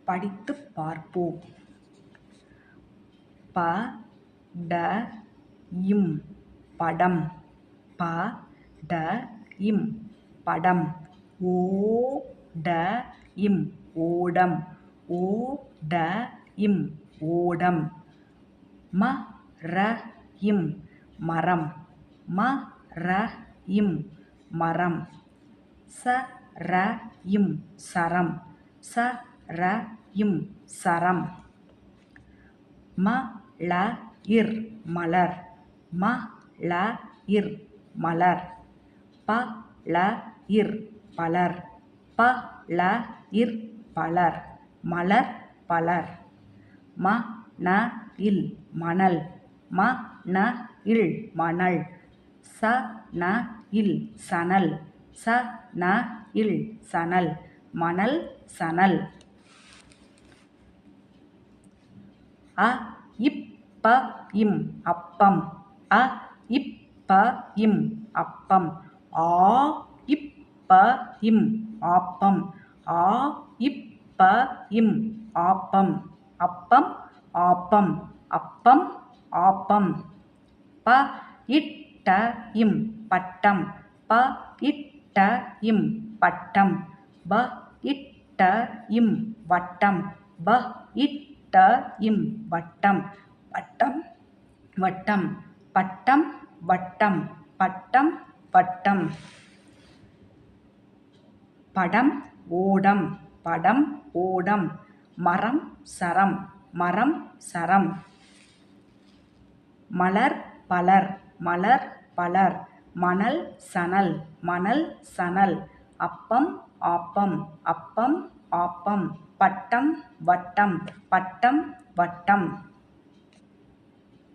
படித்துப் பார்ப்போம். ப ட இம் படம். ப ட இம் படம். ஓ ட இம் ஓடம். ஓ ட இம் ஓடம். ம ர இம் மரம். ம ர இம் மரம். ச ர இம் சரம். ச ர இம் சரம். ம ள இர் மலர். ம ள இர் மலர். ப ள இர் பலர். ப ள இர் பலர். மலர் பலர். ம ந இல் மணல். ம ந இல் மணல். ச ந இல் சணல். ச ந இல் சணல். மணல் சணல். அ இப் ப இம் அப்பம். அ இப் ப இம் அப்பம். ஆ இப் ப இம் ஆப்பம். ஆ இப் ப இம் ஆப்பம். அப்பம் ஆப்பம். அப்பம் ஆப்பம். ப இட் ட இம் பட்டம். ப இட் ட இம் பட்டம். ப இட் ட இம் வட்டம். ப இட் ட இம் வட்டம். வட்டம் வட்டம். பட்டம் வட்டம். பட்டம் வட்டம். படம் ஓடம். படம் ஓடம். மரம் சரம். மரம் சரம். மலர் பலர். மலர் பலர். மணல் சணல். மணல் சணல். அப்பம் ஆப்பம். அப்பம் ஆப்பம். பட்டம் வட்டம். பட்டம் வட்டம்.